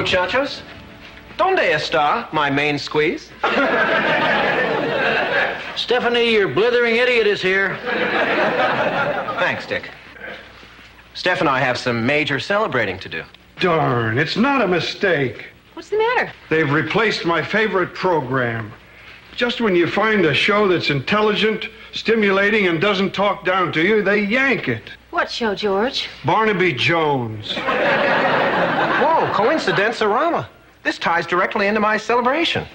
muchachos. Donde está my main squeeze? Stephanie, your blithering idiot is here. Thanks, Dick. Steph and I have some major celebrating to do. Darn, it's not a mistake. What's the matter? They've replaced my favorite program. Just when you find a show that's intelligent, stimulating, and doesn't talk down to you, they yank it. What show, George? Barnaby Jones. Whoa, coincidence-orama. This ties directly into my celebration.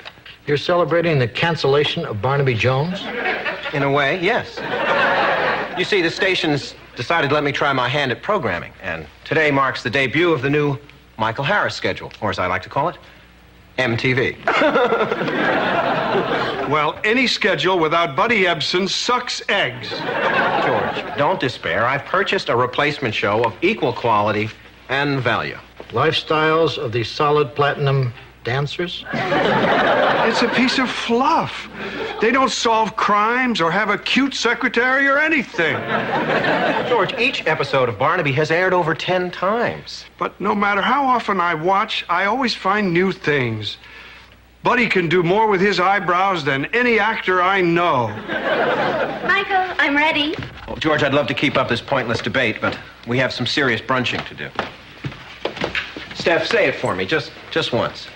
You're celebrating the cancellation of Barnaby Jones? In a way, yes. You see, the station's decided to let me try my hand at programming, and today marks the debut of the new Michael Harris schedule, or as I like to call it, MTV. Well, any schedule without Buddy Ebsen sucks eggs. George, don't despair. I've purchased a replacement show of equal quality and value. Lifestyles of the solid platinum dancers? It's a piece of fluff. They don't solve crimes or have a cute secretary or anything. George, each episode of Barnaby has aired over 10 times. But no matter how often I watch, I always find new things. Buddy can do more with his eyebrows than any actor I know. Michael, I'm ready. Well, George, I'd love to keep up this pointless debate, but we have some serious brunching to do. Steph, say it for me, just once.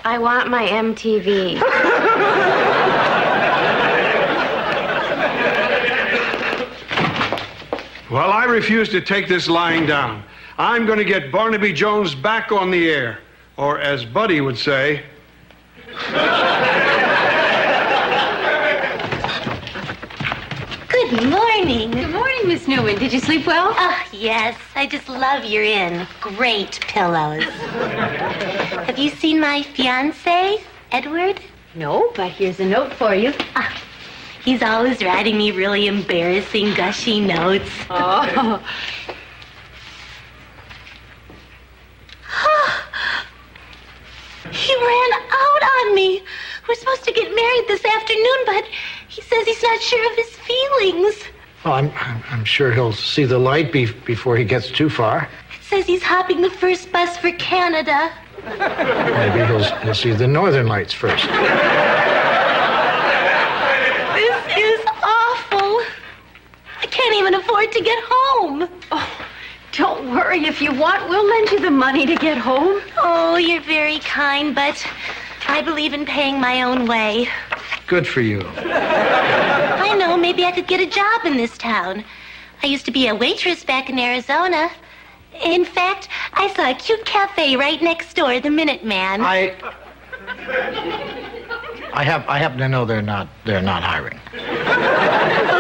I want my MTV. Well, I refuse to take this lying down. I'm going to get Barnaby Jones back on the air. Or as Buddy would say... Good morning. Good morning, Miss Newman. Did you sleep well? Oh, yes. I just love your inn. Great pillows. Have you seen my fiancé, Edward? No, but here's a note for you. He's always writing me really embarrassing, gushy notes. Oh. He ran out on me. We're supposed to get married this afternoon, but he says he's not sure of his feelings. Well, I'm sure he'll see the light before he gets too far. It says he's hopping the first bus for Canada. Maybe he'll see the northern lights first. This is awful. I can't even afford to get home. Oh, don't worry. If you want, we'll lend you the money to get home. Oh, you're very kind, but I believe in paying my own way. Good for you. I know, maybe I could get a job in this town. I used to be a waitress back in Arizona. In fact, I saw a cute cafe right next door, the Minuteman. I happen to know they're not hiring.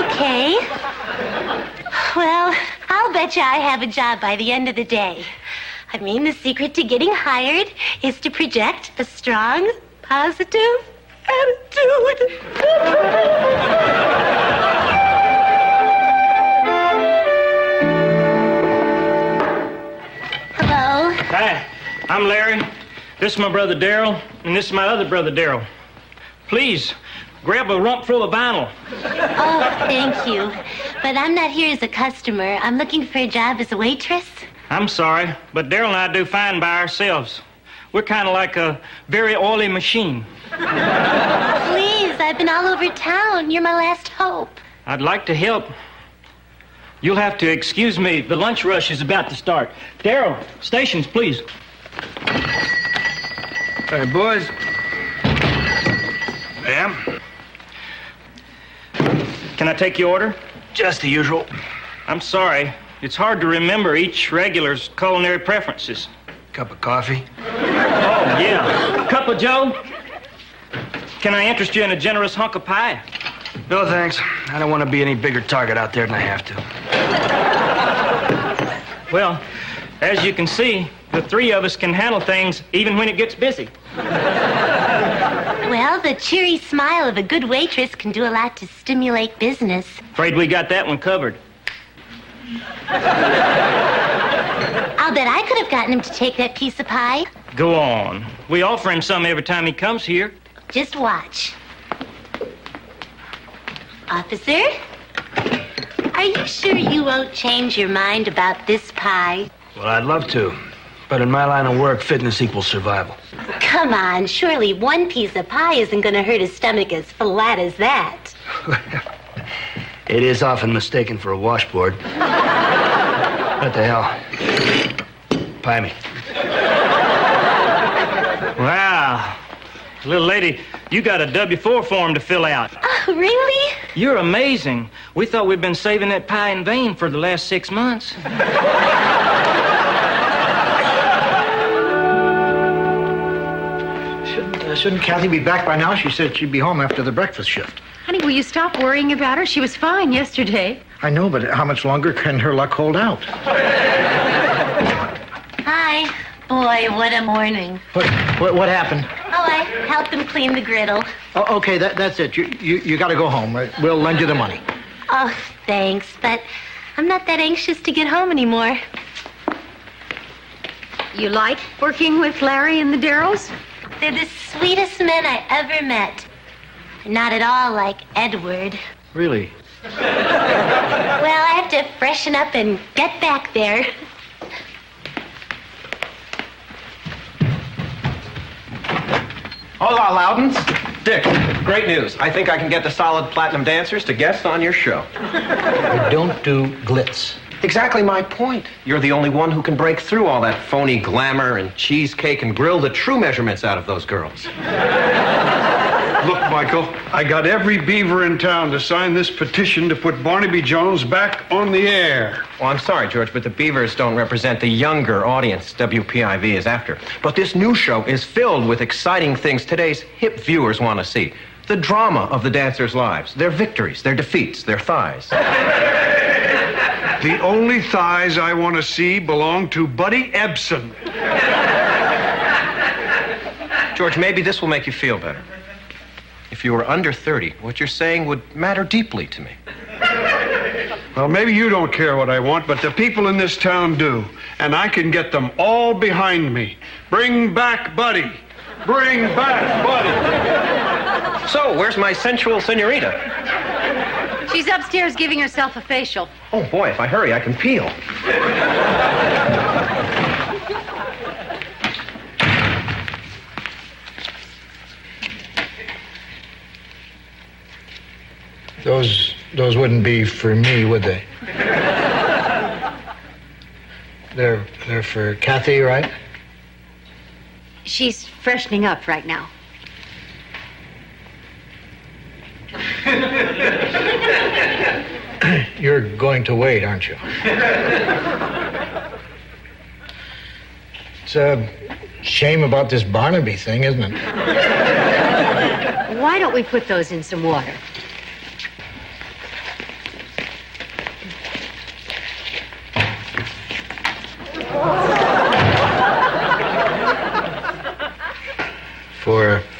Okay. Well, I'll bet you I have a job by the end of the day. I mean, the secret to getting hired is to project a strong, positive attitude. Hello? Hi, I'm Larry. This is my brother Darryl, and this is my other brother Darryl. Please, grab a rump full of vinyl. Oh, thank you. But I'm not here as a customer. I'm looking for a job as a waitress. I'm sorry, but Darryl and I do fine by ourselves. We're kind of like a very oily machine. Please, I've been all over town. You're my last hope. I'd like to help. You'll have to excuse me. The lunch rush is about to start. Darryl, stations, please. Hey, boys. Ma'am? Can I take your order? Just the usual. I'm sorry. It's hard to remember each regular's culinary preferences. Cup of coffee? Oh, yeah. Cup of Joe? Can I interest you in a generous hunk of pie? No, thanks. I don't want to be any bigger target out there than I have to. Well, as you can see, the three of us can handle things even when it gets busy. Well, the cheery smile of a good waitress can do a lot to stimulate business. Afraid we got that one covered. I'll bet I could have gotten him to take that piece of pie. Go on. We offer him some every time he comes here. Just watch. Officer? Are you sure you won't change your mind about this pie? Well, I'd love to. But in my line of work, fitness equals survival. Come on, surely one piece of pie isn't going to hurt his stomach as flat as that. It is often mistaken for a washboard. What the hell? Pie me. Wow. Little lady, you got a W-4 form to fill out. Oh, really? You're amazing. We thought we'd been saving that pie in vain for the last 6 months. Shouldn't Kathy be back by now? She said she'd be home after the breakfast shift. Honey, will you stop worrying about her? She was fine yesterday. I know, but how much longer can her luck hold out? Hi. Boy, what a morning. What happened? Oh, I helped them clean the griddle. Oh, okay, that's it. You got to go home. We'll lend you the money. Oh, thanks, but I'm not that anxious to get home anymore. You like working with Larry and the Darrells? They're the sweetest men I ever met. Not at all like Edward. Really? Well, I have to freshen up and get back there. Hola, Loudons. Dick, great news. I think I can get the solid platinum dancers to guest on your show. I don't do glitz. Exactly my point. You're the only one who can break through all that phony glamour and cheesecake and grill the true measurements out of those girls. Look, Michael, I got every beaver in town to sign this petition to put Barnaby Jones back on the air. Well, I'm sorry, George, but the Beavers don't represent the younger audience WPIV is after. But this new show is filled with exciting things today's hip viewers want to see. The drama of the dancers' lives, their victories, their defeats, their thighs. The only thighs I want to see belong to Buddy Ebsen. George, maybe this will make you feel better. If you were under 30, what you're saying would matter deeply to me. Well, maybe you don't care what I want, but the people in this town do. And I can get them all behind me. Bring back Buddy. Bring back Buddy. So, where's my sensual senorita? She's upstairs giving herself a facial. Oh, boy, if I hurry, I can peel. Those wouldn't be for me, would they? They're for Kathy, right? She's freshening up right now. You're going to wait, aren't you? It's a shame about this Barnaby thing, isn't it? Why don't we put those in some water?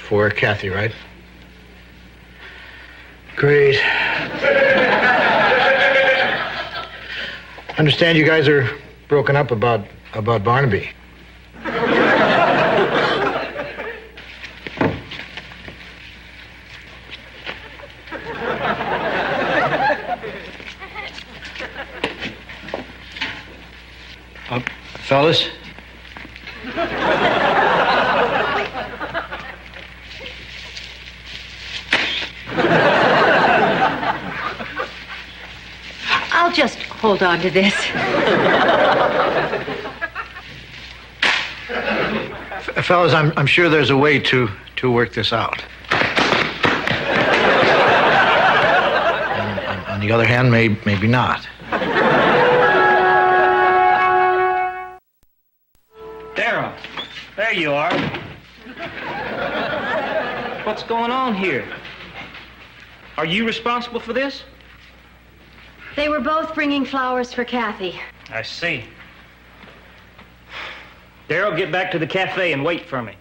For Kathy, right? Great. Understand you guys are broken up about Barnaby. Fellas? I'll just hold on to this. Fellas, I'm sure there's a way to work this out. And on the other hand, maybe not. Darrell, there you are. What's going on here? Are you responsible for this? They were both bringing flowers for Kathy. I see. Darrell, get back to the cafe and wait for me.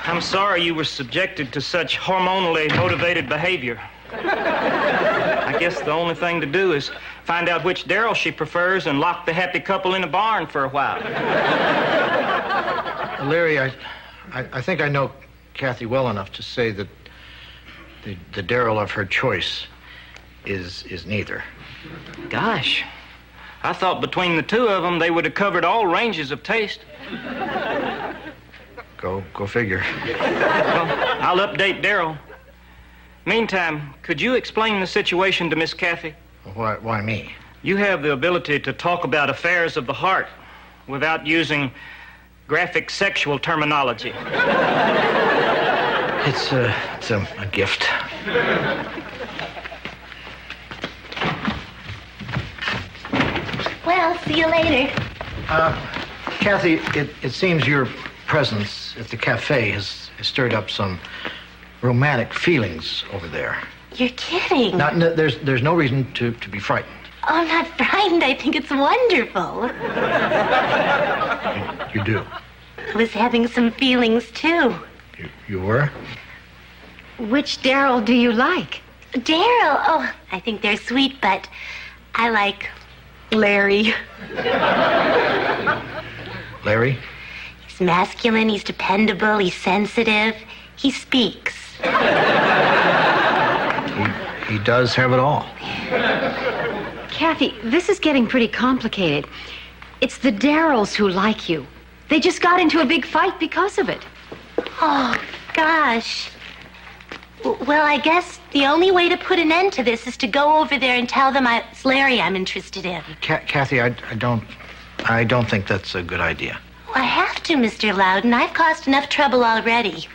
I'm sorry you were subjected to such hormonally motivated behavior. I guess the only thing to do is find out which Darrell she prefers and lock the happy couple in a barn for a while. Larry, I think I know Kathy well enough to say that the Darrell of her choice is neither. Gosh, I thought between the two of them, they would have covered all ranges of taste. Go figure. Well, I'll update Daryl. Meantime, could you explain the situation to Miss Kathy? Why me? You have the ability to talk about affairs of the heart without using graphic sexual terminology. It's a gift. Well, see you later. Kathy, it seems your presence at the cafe has stirred up some romantic feelings over there. You're kidding. No, there's no reason to be frightened. Oh, I'm not frightened. I think it's wonderful. You do. I was having some feelings, too. You were? Which Daryl do you like? Daryl, oh, I think they're sweet, but I like Larry. Larry? He's masculine, he's dependable, he's sensitive, he speaks. He does have it all. Kathy, this is getting pretty complicated. It's the Daryls who like you. They just got into a big fight because of it. Oh, gosh. Well, I guess the only way to put an end to this is to go over there and tell them it's Larry I'm interested in. Kathy, I don't think that's a good idea. Well, I have to, Mr. Loudon. I've caused enough trouble already.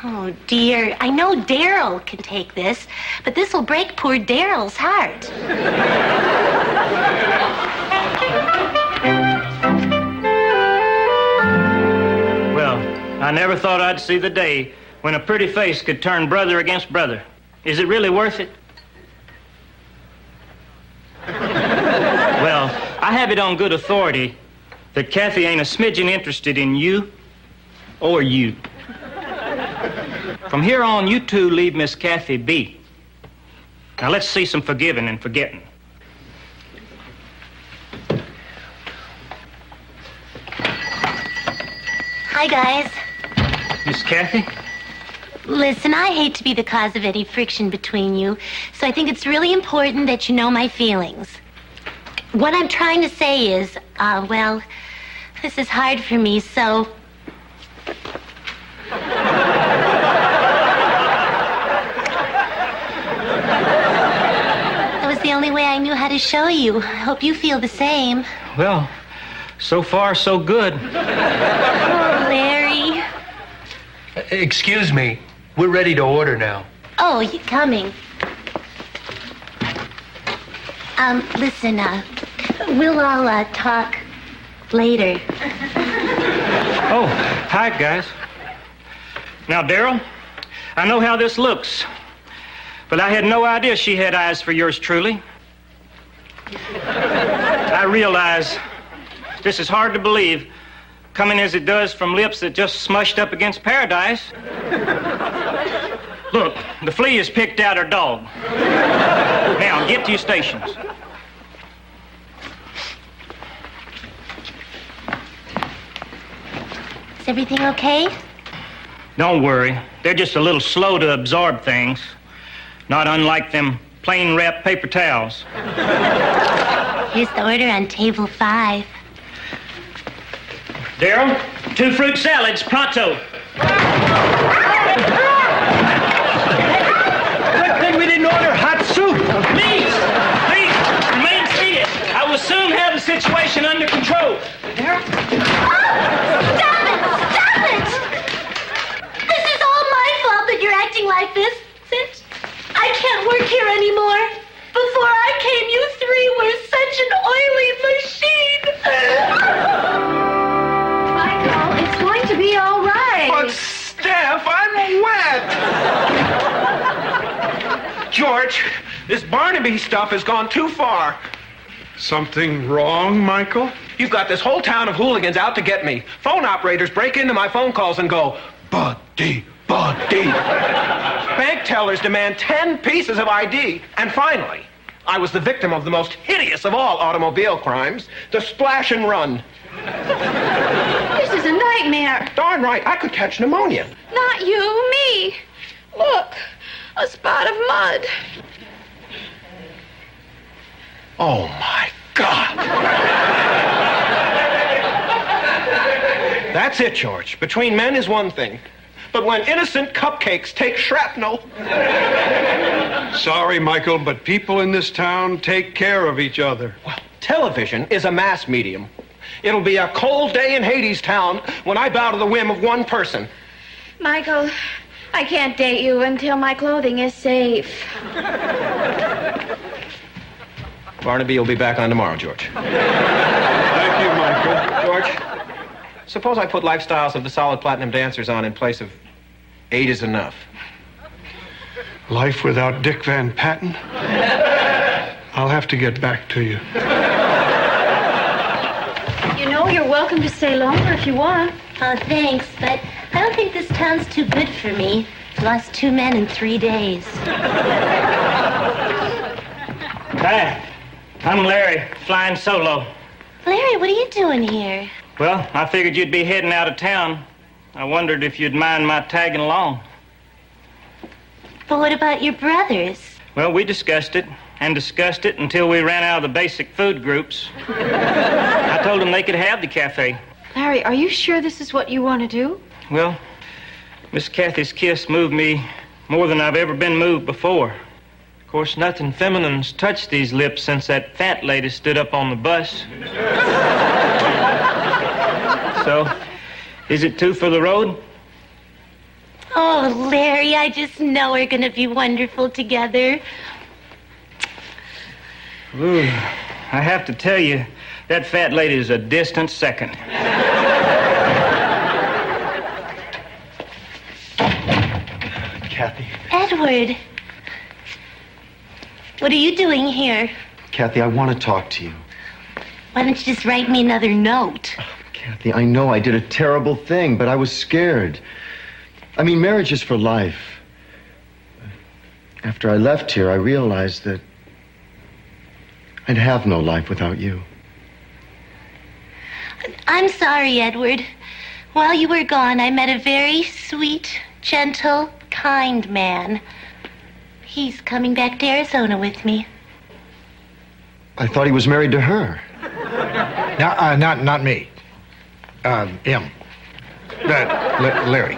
Oh, dear. I know Daryl can take this, but this will break poor Daryl's heart. Well, I never thought I'd see the day when a pretty face could turn brother against brother. Is it really worth it? Well, I have it on good authority that Kathy ain't a smidgen interested in you or you. From here on, you two leave Miss Kathy be. Now, let's see some forgiving and forgetting. Hi, guys. Miss Kathy? Listen, I hate to be the cause of any friction between you, so I think it's really important that you know my feelings. What I'm trying to say is, well, this is hard for me, so... That was the only way I knew how to show you. I hope you feel the same. Well, so far, so good. Oh, Larry. Excuse me. We're ready to order now. Oh, you're coming. Listen, we'll all talk later. Oh, hi, guys. Now, Daryl, I know how this looks, but I had no idea she had eyes for yours truly. I realize this is hard to believe, coming as it does from lips that just smushed up against paradise. Look, the flea has picked out her dog. Now, get to your stations. Is everything okay? Don't worry. They're just a little slow to absorb things. Not unlike them plain wrapped paper towels. Here's the order on table 5. Daryl, 2 fruit salads, pronto. Good thing we didn't order hot soup. Please, remain seated. I will soon have the situation under control. Stop it! This is all my fault that you're acting like this. Since I can't work here anymore. Before I came, you 3 were such an oily machine. Michael, it's going to be all right. But, Steph, I'm wet. George, this Barnaby stuff has gone too far. Something wrong, Michael? You've got this whole town of hooligans out to get me. Phone operators break into my phone calls and go, Buddy, Buddy. Bank tellers demand 10 pieces of ID. And finally, I was the victim of the most hideous of all automobile crimes, the splash and run. This is a nightmare. Darn right, I could catch pneumonia. Not you, me. Look, a spot of mud. Oh, my God! That's it, George. Between men is one thing. But when innocent cupcakes take shrapnel... Sorry, Michael, but people in this town take care of each other. Well, television is a mass medium. It'll be a cold day in Hades Town when I bow to the whim of one person. Michael, I can't date you until my clothing is safe. Barnaby will be back on tomorrow, George. Thank you, Michael. George, suppose I put Lifestyles of the Solid Platinum Dancers on in place of 8 is Enough. Life without Dick Van Patten? I'll have to get back to you. You know, you're welcome to stay longer if you want. Oh, thanks, but I don't think this town's too good for me. I've lost 2 men in 3 days. Hi, I'm Larry, flying solo. Larry, what are you doing here? Well, I figured you'd be heading out of town. I wondered if you'd mind my tagging along. But what about your brothers? Well, we discussed it until we ran out of the basic food groups. I told them they could have the cafe. Larry, are you sure this is what you want to do? Well, Miss Kathy's kiss moved me more than I've ever been moved before. Of course, nothing feminine's touched these lips since that fat lady stood up on the bus. So, is it 2 for the road? Oh, Larry, I just know we're going to be wonderful together. Ooh, I have to tell you, that fat lady is a distant second. Kathy. Edward. What are you doing here? Kathy, I want to talk to you. Why don't you just write me another note? Kathy, I know I did a terrible thing, but I was scared. I mean, marriage is for life. After I left here, I realized that I'd have no life without you. I'm sorry, Edward. While you were gone, I met a very sweet, gentle, kind man. He's coming back to Arizona with me. I thought he was married to her. No, not me. Him. Larry.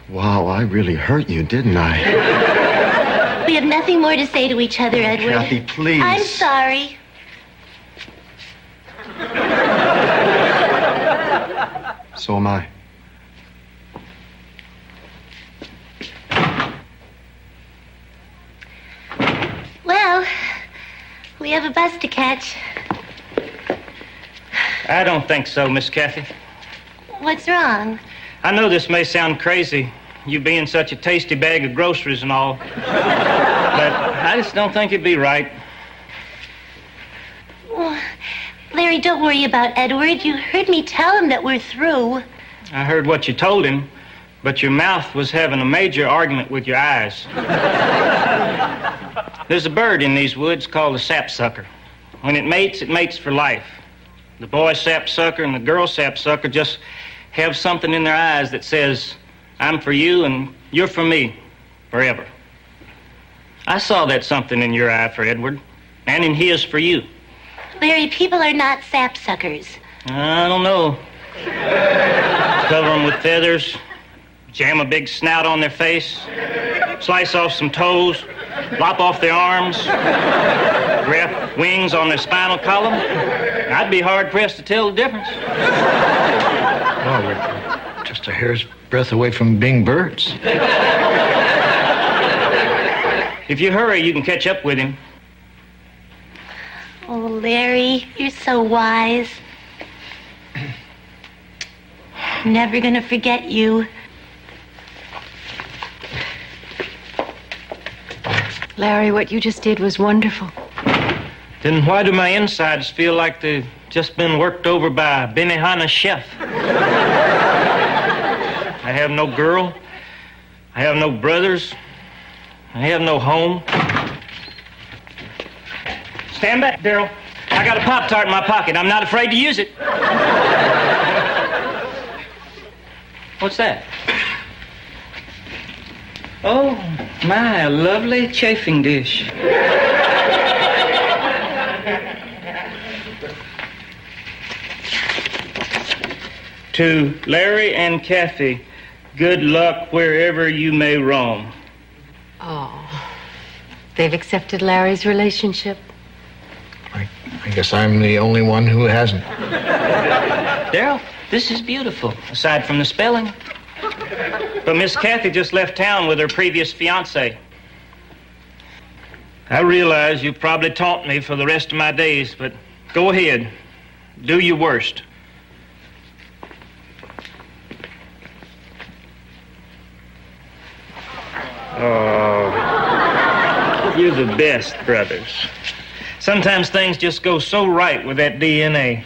Wow, I really hurt you, didn't I? We have nothing more to say to each other, Edward. Kathy, please. I'm sorry. So am I. Well, we have a bus to catch. I don't think so, Miss Kathy. What's wrong? I know this may sound crazy, you being such a tasty bag of groceries and all, but I just don't think it'd be right. Oh, Larry, don't worry about Edward. You heard me tell him that we're through. I heard what you told him, but your mouth was having a major argument with your eyes. There's a bird in these woods called a sapsucker. When it mates for life. The boy sapsucker and the girl sapsucker just have something in their eyes that says, I'm for you and you're for me, forever. I saw that something in your eye for Edward, and in his for you. Larry, people are not sapsuckers. I don't know. Cover them with feathers, jam a big snout on their face, slice off some toes, lop off their arms, graft wings on their spinal column. I'd be hard-pressed to tell the difference. Well, we're just a hair's breadth away from being birds. If you hurry, you can catch up with him. Oh, Larry, you're so wise. I'm never gonna forget you. Larry, what you just did was wonderful. Then why do my insides feel like they've just been worked over by a Benihana chef? I have no girl. I have no brothers. I have no home. Stand back, Daryl. I got a Pop-Tart in my pocket. I'm not afraid to use it. What's that? Oh, my, a lovely chafing dish. To Larry and Kathy, good luck wherever you may roam. Oh, they've accepted Larry's relationship. I guess I'm the only one who hasn't. Daryl, this is beautiful, aside from the spelling. But Miss Kathy just left town with her previous fiancé. I realize you'll probably taunt me for the rest of my days, but go ahead. Do your worst. Oh, you're the best, brothers. Sometimes things just go so right with that DNA.